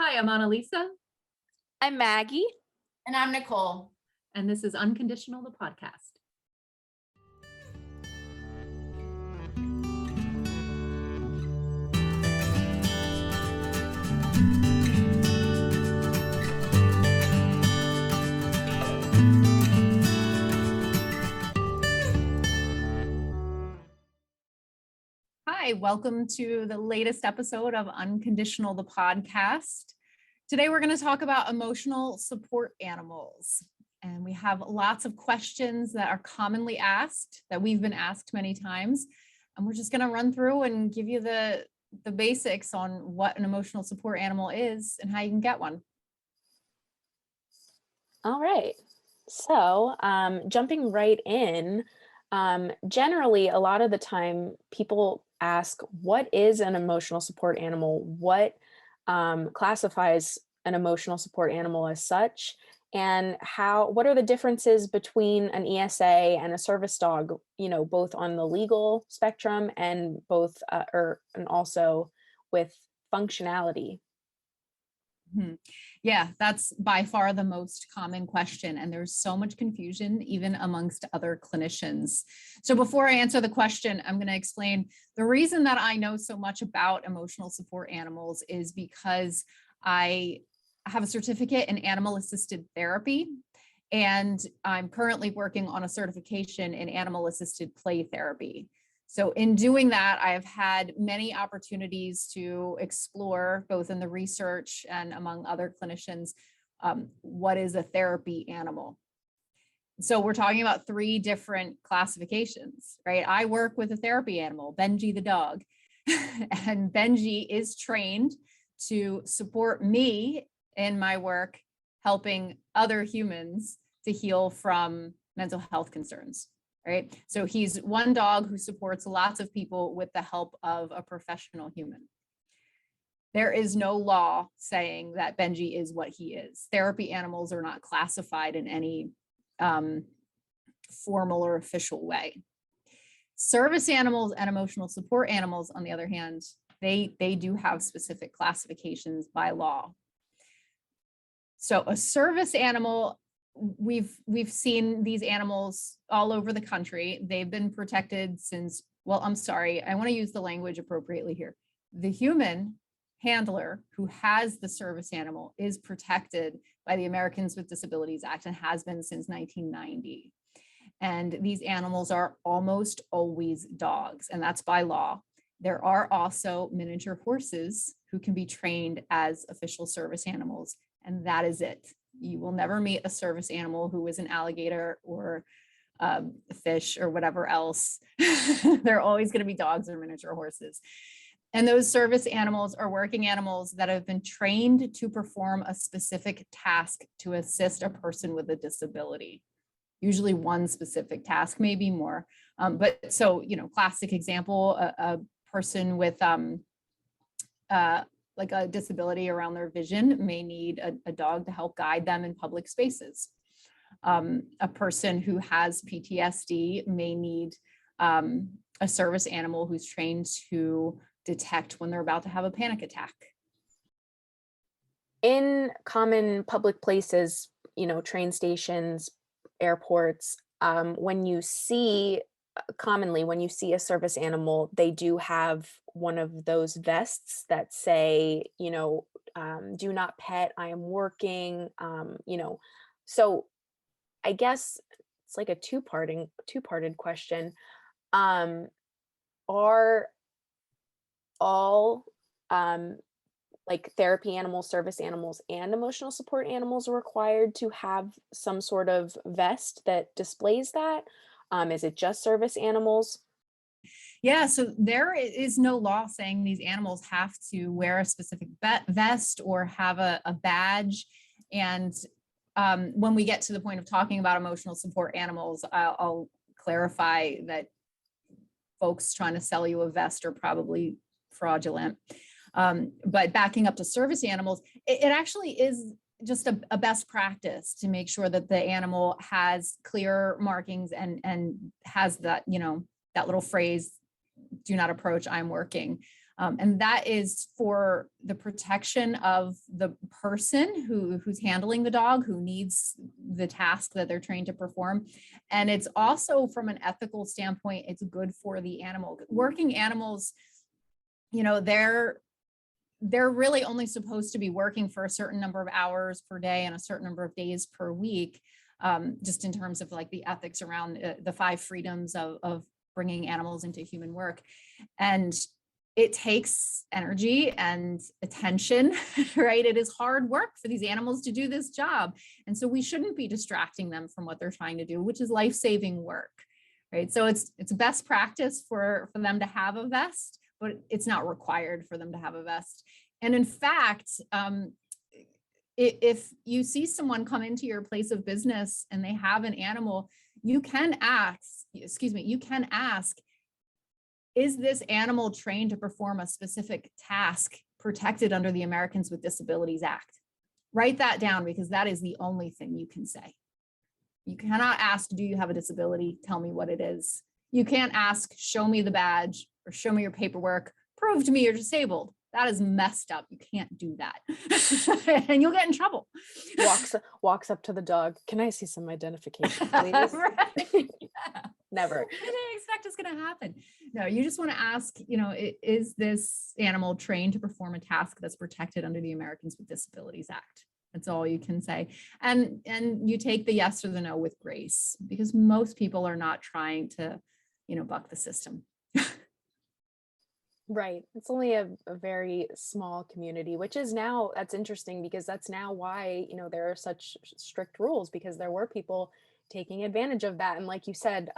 Hi, I'm Annalisa, I'm Maggie. And I'm Nicole. and this is Unconditional, the podcast. Hi, welcome to the latest episode of Unconditional, the podcast. Today, we're going to talk about emotional support animals. And we have lots of questions that are commonly asked, that we've been asked many times. And we're just going to run through and give you the basics on what an emotional support animal is and how you can get one. All right. So jumping right in, generally, a lot of the time people ask, what is an emotional support animal? What classifies an emotional support animal as such? And what are the differences between an ESA and a service dog, both on the legal spectrum and and also with functionality? Yeah, that's by far the most common question. And there's so much confusion, even amongst other clinicians. So before I answer the question, I'm going to explain the reason that I know so much about emotional support animals is because I have a certificate in animal assisted therapy. And I'm currently working on a certification in animal assisted play therapy. So in doing that, I have had many opportunities to explore, both in the research and among other clinicians, what is a therapy animal. So we're talking about three different classifications, right? I work with a therapy animal, Benji the dog, and Benji is trained to support me in my work, helping other humans to heal from mental health concerns. Right. So he's one dog who supports lots of people with the help of a professional human. There is no law saying that Benji is what he is. Therapy animals are not classified in any formal or official way. Service animals and emotional support animals, on the other hand, they do have specific classifications by law. So a service animal, we've seen these animals all over the country. They've been protected since, well, I'm sorry, I want to use the language appropriately here. The human handler who has the service animal is protected by the Americans with Disabilities Act and has been since 1990. And these animals are almost always dogs, and that's by law. There are also miniature horses who can be trained as official service animals, and that is it. You will never meet a service animal who is an alligator or a fish or whatever else. They're always going to be dogs or miniature horses. And those service animals are working animals that have been trained to perform a specific task to assist a person with a disability. Usually one specific task, maybe more. But so, classic example, a person with like a disability around their vision may need a dog to help guide them in public spaces. A person who has PTSD may need a service animal who's trained to detect when they're about to have a panic attack. In common public places, train stations, airports, when you see a service animal, they do have one of those vests that say, do not pet, I am working, so I guess it's like a two-parted question. Are all like therapy animals, service animals, and emotional support animals required to have some sort of vest that displays that? Is it just service animals? Yeah, so there is no law saying these animals have to wear a specific vest or have a badge. And when we get to the point of talking about emotional support animals, I'll clarify that folks trying to sell you a vest are probably fraudulent. But backing up to service animals, it actually is just a best practice to make sure that the animal has clear markings and has that, that little phrase, do not approach, I'm working. And that is for the protection of the person who's handling the dog, who needs the task that they're trained to perform. And it's also from an ethical standpoint, it's good for the animal. Working animals, they're really only supposed to be working for a certain number of hours per day and a certain number of days per week, just in terms of like the ethics around the 5 freedoms of bringing animals into human work. And it takes energy and attention, right? It is hard work for these animals to do this job. And so we shouldn't be distracting them from what they're trying to do, which is life-saving work, right? So it's best practice for them to have a vest, but it's not required for them to have a vest. And in fact, if you see someone come into your place of business and they have an animal, you can ask, is this animal trained to perform a specific task protected under the Americans with Disabilities Act? Write that down, because that is the only thing you can say. You cannot ask, do you have a disability? Tell me what it is. You can't ask, show me the badge or show me your paperwork, prove to me you're disabled. That is messed up. You can't do that. And you'll get in trouble. Walks up to the dog. Can I see some identification, please? Right. Never. What do they expect is going to happen? No, you just want to ask, is this animal trained to perform a task that's protected under the Americans with Disabilities Act? That's all you can say. And you take the yes or the no with grace, because most people are not trying to, buck the system. Right. It's only a very small community, which is now, that's interesting, because that's now why, there are such strict rules, because there were people taking advantage of that. And like you said,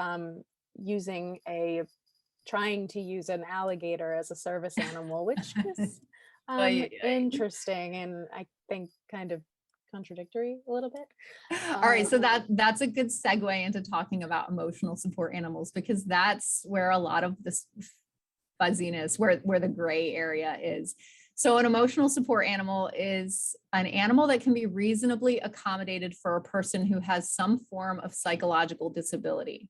trying to use an alligator as a service animal, which is interesting, and I think kind of contradictory a little bit. All right, so that's a good segue into talking about emotional support animals, because that's where a lot of this fuzziness, where the gray area is. So an emotional support animal is an animal that can be reasonably accommodated for a person who has some form of psychological disability.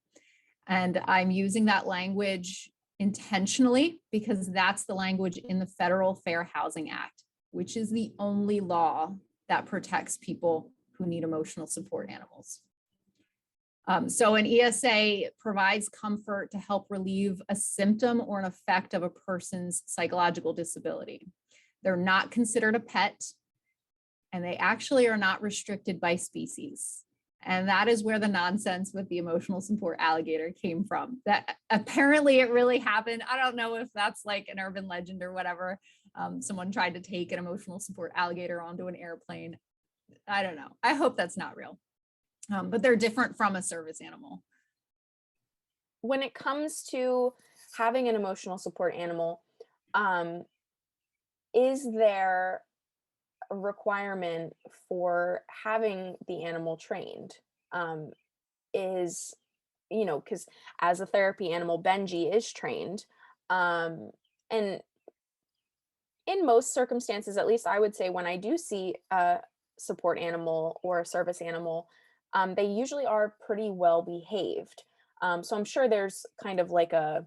And I'm using that language intentionally because that's the language in the Federal Fair Housing Act, which is the only law that protects people who need emotional support animals. So an ESA provides comfort to help relieve a symptom or an effect of a person's psychological disability. They're not considered a pet, and they actually are not restricted by species. And that is where the nonsense with the emotional support alligator came from. That apparently it really happened. I don't know if that's like an urban legend or whatever. Someone tried to take an emotional support alligator onto an airplane. I don't know. I hope that's not real. But they're different from a service animal. When it comes to having an emotional support animal, is there a requirement for having the animal trained? Because as a therapy animal, Benji is trained. And in most circumstances, at least I would say, when I do see a support animal or a service animal, they usually are pretty well behaved. So I'm sure there's kind of like a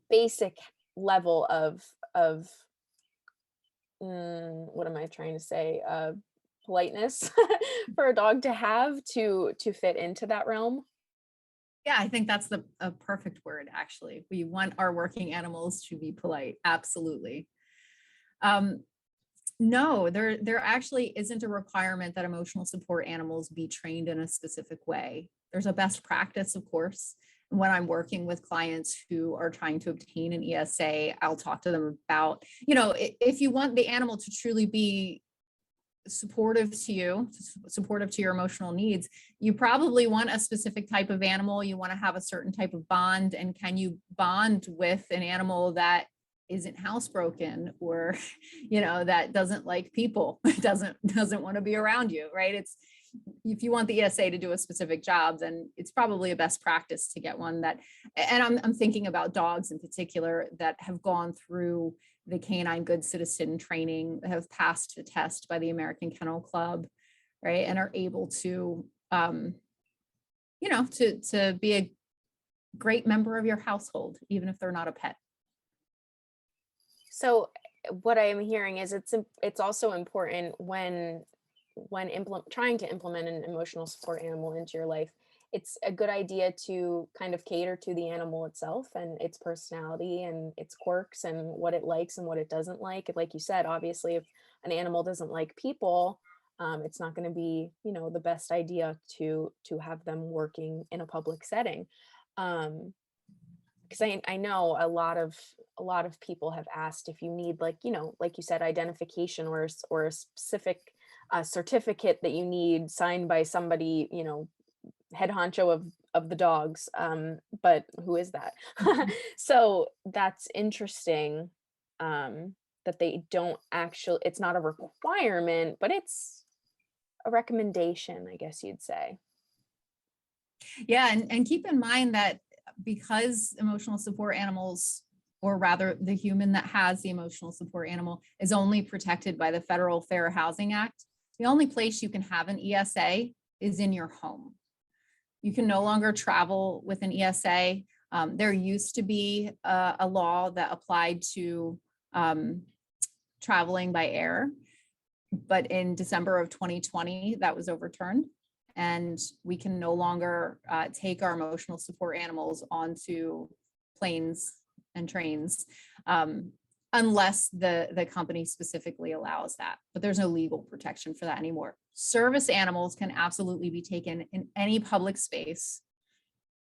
basic level of what am I trying to say? Politeness for a dog to have to fit into that realm. Yeah, I think that's a perfect word, actually. We want our working animals to be polite. Absolutely. No, there actually isn't a requirement that emotional support animals be trained in a specific way. There's a best practice, of course. And when I'm working with clients who are trying to obtain an ESA, I'll talk to them about, if you want the animal to truly be supportive to you, supportive to your emotional needs, you probably want a specific type of animal. You want to have a certain type of bond. And can you bond with an animal that isn't housebroken, or that doesn't like people, doesn't want to be around you, right? If you want the ESA to do a specific job, then it's probably a best practice to get one that, and I'm thinking about dogs in particular that have gone through the canine good citizen training, have passed the test by the American Kennel Club, right? And are able to, to be a great member of your household, even if they're not a pet. So what I am hearing is it's also important when trying to implement an emotional support animal into your life. It's a good idea to kind of cater to the animal itself and its personality and its quirks and what it likes and what it doesn't like. Like you said, obviously, if an animal doesn't like people, it's not going to be, the best idea to have them working in a public setting. Um, because I know a lot of people have asked if you need, like, like you said, identification or a specific certificate that you need signed by somebody, head honcho of the dogs. But who is that? So that's interesting, that they don't actually, it's not a requirement, but it's a recommendation, I guess you'd say. Yeah, and keep in mind that because emotional support animals, or rather the human that has the emotional support animal, is only protected by the Federal Fair Housing Act, the only place you can have an ESA is in your home. You can no longer travel with an ESA. There used to be a law that applied to traveling by air, but in December of 2020, that was overturned. And we can no longer take our emotional support animals onto planes and trains, unless the company specifically allows that. But there's no legal protection for that anymore. Service animals can absolutely be taken in any public space,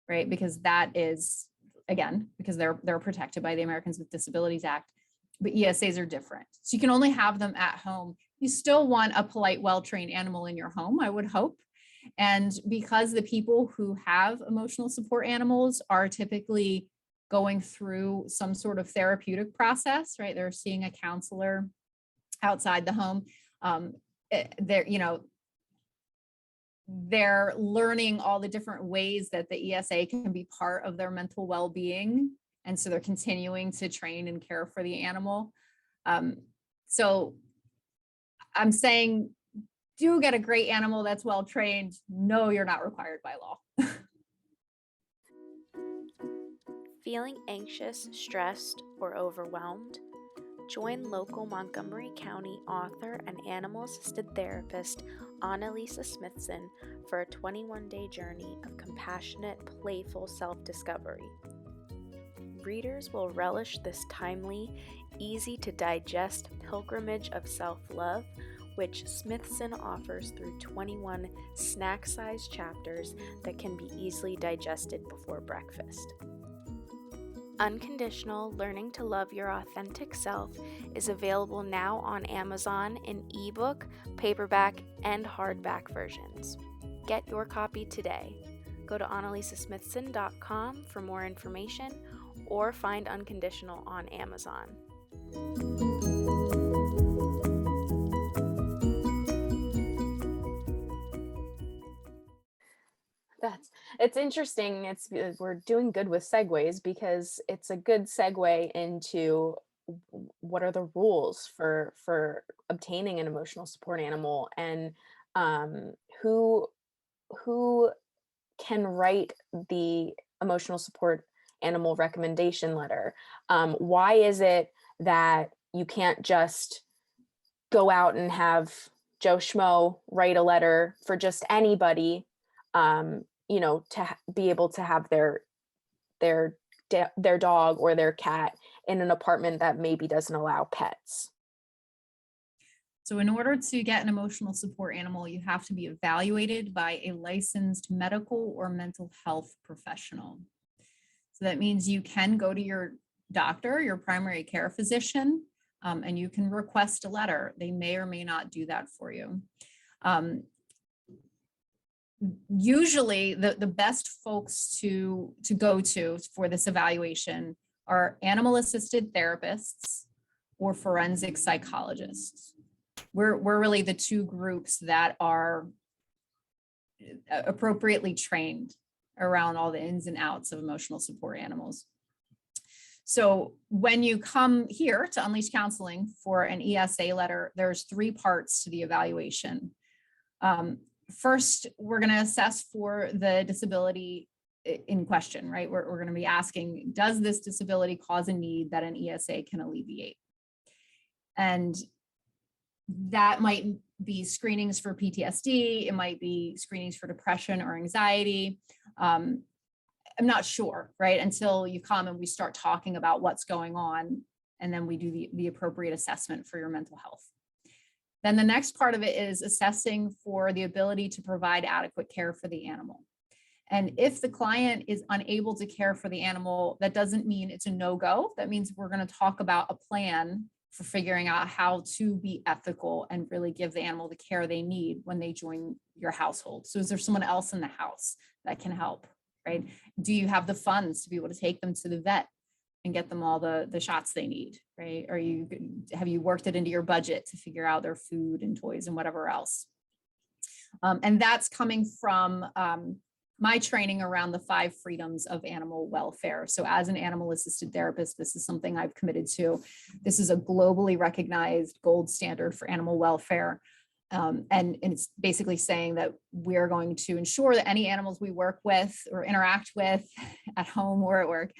right? Because that is, again, because they're protected by the Americans with Disabilities Act. But ESAs are different. So you can only have them at home. You still want a polite, well-trained animal in your home, I would hope. And because the people who have emotional support animals are typically going through some sort of therapeutic process, right? They're seeing a counselor outside the home. They're learning all the different ways that the ESA can be part of their mental well-being. And so they're continuing to train and care for the animal. So I'm saying, do get a great animal that's well trained. No, you're not required by law. Feeling anxious, stressed, or overwhelmed? Join local Montgomery County author and animal-assisted therapist Annalisa Smithson for a 21-day journey of compassionate, playful self-discovery. Readers will relish this timely, easy-to-digest pilgrimage of self-love, which Smithson offers through 21 snack-sized chapters that can be easily digested before breakfast. Unconditional: Learning to Love Your Authentic Self is available now on Amazon in ebook, paperback, and hardback versions. Get your copy today. Go to annalisasmithson.com for more information or find Unconditional on Amazon. It's interesting. We're doing good with segues because it's a good segue into what are the rules for obtaining an emotional support animal, and who can write the emotional support animal recommendation letter. Why is it that you can't just go out and have Joe Schmo write a letter for just anybody, to be able to have their dog or their cat in an apartment that maybe doesn't allow pets? So in order to get an emotional support animal, you have to be evaluated by a licensed medical or mental health professional. So that means you can go to your doctor, your primary care physician, and you can request a letter. They may or may not do that for you. Usually the best folks to go to for this evaluation are animal assisted therapists or forensic psychologists. We're really the two groups that are appropriately trained around all the ins and outs of emotional support animals. So when you come here to Unleash Counseling for an ESA letter, there's 3 parts to the evaluation. First, we're going to assess for the disability in question, right? We're going to be asking, does this disability cause a need that an ESA can alleviate? And that might be screenings for PTSD. It might be screenings for depression or anxiety. I'm not sure, right? Until you come and we start talking about what's going on, and then we do the appropriate assessment for your mental health. Then the next part of it is assessing for the ability to provide adequate care for the animal. And if the client is unable to care for the animal, that doesn't mean it's a no-go. That means we're going to talk about a plan for figuring out how to be ethical and really give the animal the care they need when they join your household. So is there someone else in the house that can help, right? Do you have the funds to be able to take them to the vet and get them all the shots they need, right? Have you worked it into your budget to figure out their food and toys and whatever else? And that's coming from my training around the 5 freedoms of animal welfare. So as an animal assisted therapist, this is something I've committed to. This is a globally recognized gold standard for animal welfare. And it's basically saying that we're going to ensure that any animals we work with or interact with at home or at work,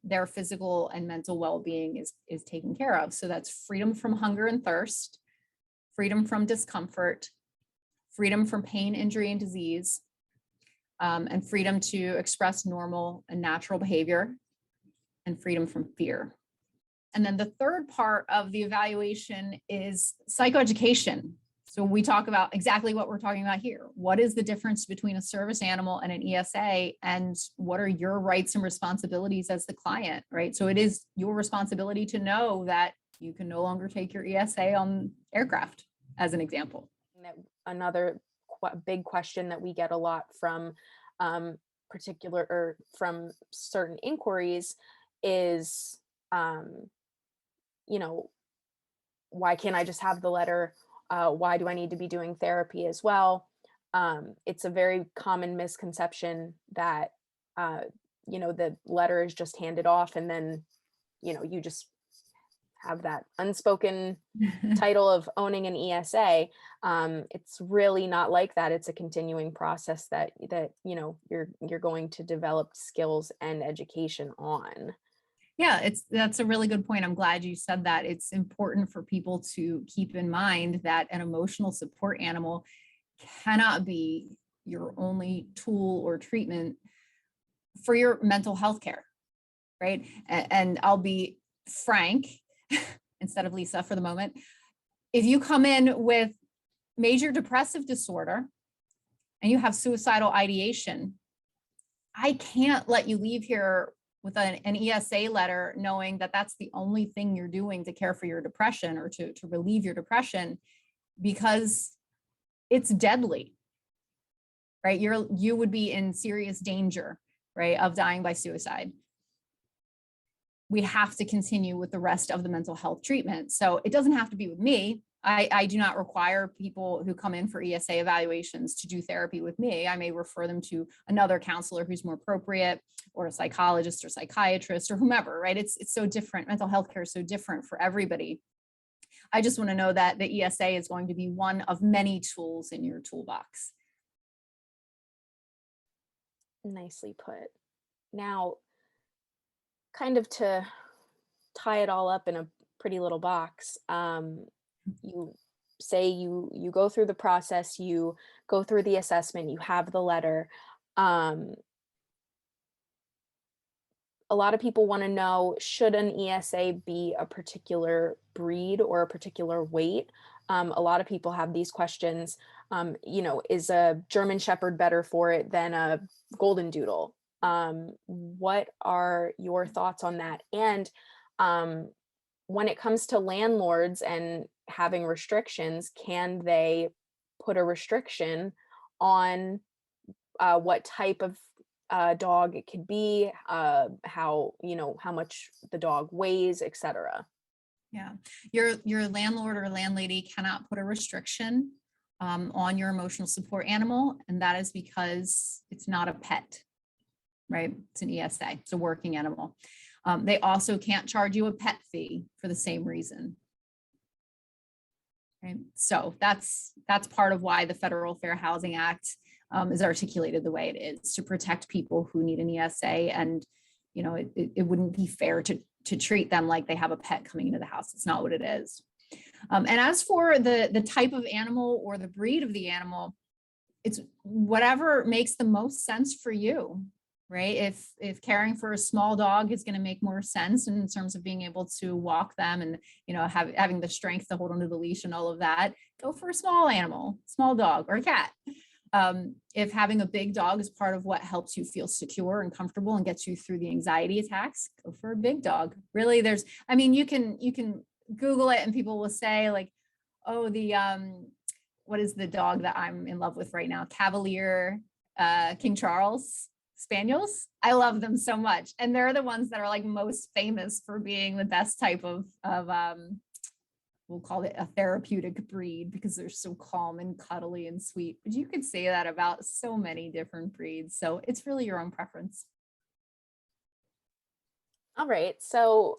their physical and mental well-being is taken care of. So that's freedom from hunger and thirst, freedom from discomfort, freedom from pain, injury, and disease, and freedom to express normal and natural behavior, and freedom from fear. And then the third part of the evaluation is psychoeducation. So we talk about exactly what we're talking about here. What is the difference between a service animal and an ESA, and what are your rights and responsibilities as the client, right? So it is your responsibility to know that you can no longer take your ESA on aircraft, as an example. Another big question that we get a lot from from certain inquiries is, why can't I just have the letter? Why do I need to be doing therapy as well? It's a very common misconception that, the letter is just handed off, and then, you just have that unspoken title of owning an ESA. It's really not like that. It's a continuing process that you're going to develop skills and education on. Yeah, that's a really good point. I'm glad you said that. It's important for people to keep in mind that an emotional support animal cannot be your only tool or treatment for your mental health care, right? And I'll be frank, instead of Lisa for the moment. If you come in with major depressive disorder and you have suicidal ideation, I can't let you leave here with an ESA letter knowing that that's the only thing you're doing to care for your depression or to relieve your depression, because it's deadly, right? You would be in serious danger, right, of dying by suicide. We have to continue with the rest of the mental health treatment. So it doesn't have to be with me. I do not require people who come in for ESA evaluations to do therapy with me. I may refer them to another counselor who's more appropriate, or a psychologist or psychiatrist or whomever, right? It's so different. Mental health care is so different for everybody. I just want to know that the ESA is going to be one of many tools in your toolbox. Nicely put. Now, kind of to tie it all up in a pretty little box, you say you go through the process, you go through the assessment, you have the letter. A lot of people want to know, should an ESA be a particular breed or a particular weight? A lot of people have these questions. Is a German Shepherd better for it than a Golden Doodle? What are your thoughts on that? And when it comes to landlords and having restrictions, can they put a restriction on what type of dog it could be, how much the dog weighs, etc.? Yeah, your landlord or landlady cannot put a restriction on your emotional support animal, and that is because it's not a pet, right? It's an ESA, it's a working animal. They also can't charge you a pet fee for the same reason. Right? So that's part of why the Federal Fair Housing Act is articulated the way it is, to protect people who need an ESA. And it wouldn't be fair to treat them like they have a pet coming into the house. It's not what it is. And as for the type of animal or the breed of the animal, it's whatever makes the most sense for you, right? If caring for a small dog is going to make more sense in terms of being able to walk them and, having the strength to hold onto the leash and all of that, go for a small animal, small dog or a cat. If having a big dog is part of what helps you feel secure and comfortable and gets you through the anxiety attacks, go for a big dog. Really, you can Google it and people will say like, oh, what is the dog that I'm in love with right now? Cavalier, King Charles Spaniels. I love them so much. And they're the ones that are like most famous for being the best type of we'll call it a therapeutic breed because they're so calm and cuddly and sweet. But you could say that about so many different breeds. So it's really your own preference. All right. So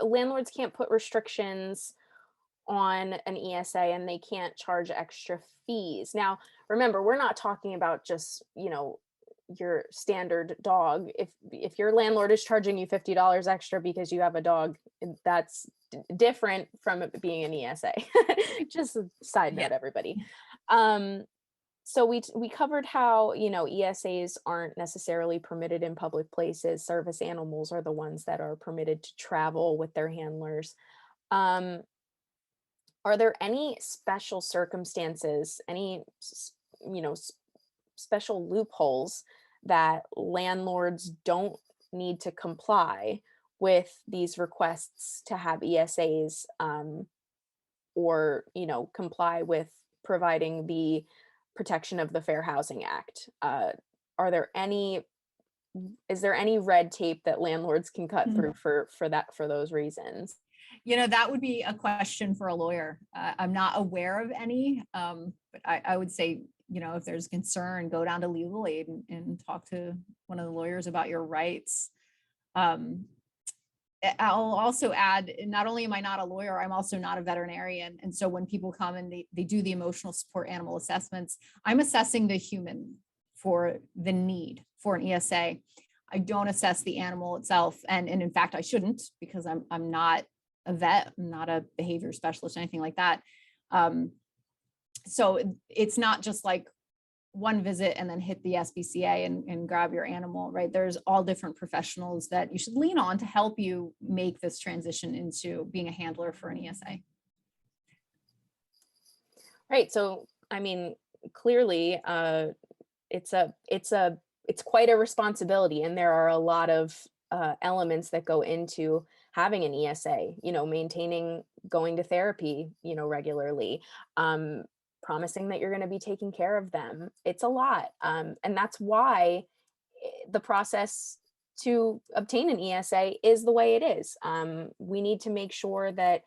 landlords can't put restrictions on an ESA and they can't charge extra fees. Now, remember, we're not talking about just, your standard dog. If your landlord is charging you $50 extra because you have a dog, that's different from it being an ESA. Just a side note, everybody. So we covered how, ESAs aren't necessarily permitted in public places. Service animals are the ones that are permitted to travel with their handlers. Are there any special circumstances, any, special loopholes that landlords don't need to comply with these requests to have ESAs, or, comply with providing the protection of the Fair Housing Act? Is there any red tape that landlords can cut through for those reasons? That would be a question for a lawyer. I'm not aware of any, but I would say, if there's concern, go down to legal aid and talk to one of the lawyers about your rights. I'll also add, not only am I not a lawyer, I'm also not a veterinarian. And so when people come and they do the emotional support animal assessments, I'm assessing the human for the need for an ESA. I don't assess the animal itself. And in fact, I shouldn't, because I'm not a vet, I'm not a behavior specialist, anything like that. So it's not just like one visit and then hit the SPCA and grab your animal, right? There's all different professionals that you should lean on to help you make this transition into being a handler for an ESA. Right. So, clearly, it's quite a responsibility, and there are a lot of elements that go into having an ESA, maintaining going to therapy, regularly, promising that you're going to be taking care of them. It's a lot. And that's why the process to obtain an ESA is the way it is. We need to make sure that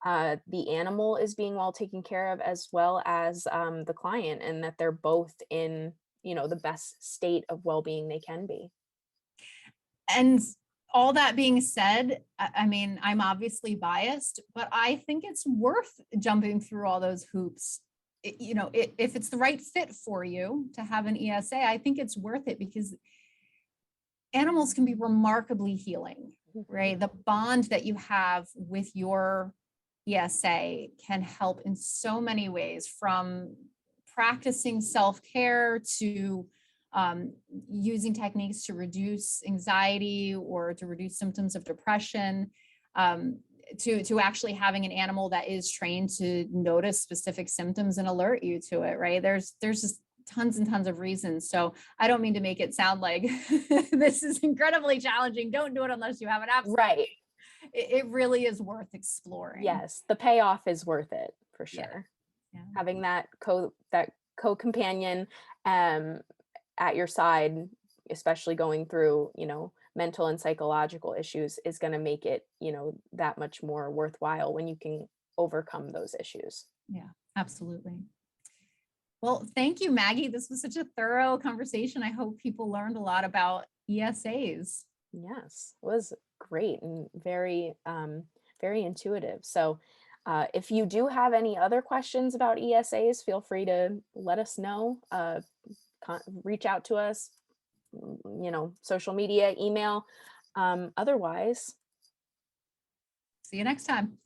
the animal is being well taken care of, as well as the client, and that they're both in, the best state of well-being they can be. And all that being said, I'm obviously biased, but I think it's worth jumping through all those hoops. If it's the right fit for you to have an ESA, I think it's worth it, because animals can be remarkably healing, right? The bond that you have with your ESA can help in so many ways, from practicing self-care to using techniques to reduce anxiety or to reduce symptoms of depression, to actually having an animal that is trained to notice specific symptoms and alert you to it, right? There's just tons and tons of reasons. So I don't mean to make it sound like this is incredibly challenging. Don't do it unless you have an absolute. Right. It really is worth exploring. Yes, the payoff is worth it for sure. Yeah. Having that co-companion at your side, especially going through, mental and psychological issues, is going to make it, that much more worthwhile when you can overcome those issues. Yeah, absolutely. Well, thank you, Maggie. This was such a thorough conversation. I hope people learned a lot about ESAs. Yes, it was great and very, very intuitive. So if you do have any other questions about ESAs, feel free to let us know. Reach out to us, social media, email. Otherwise, see you next time.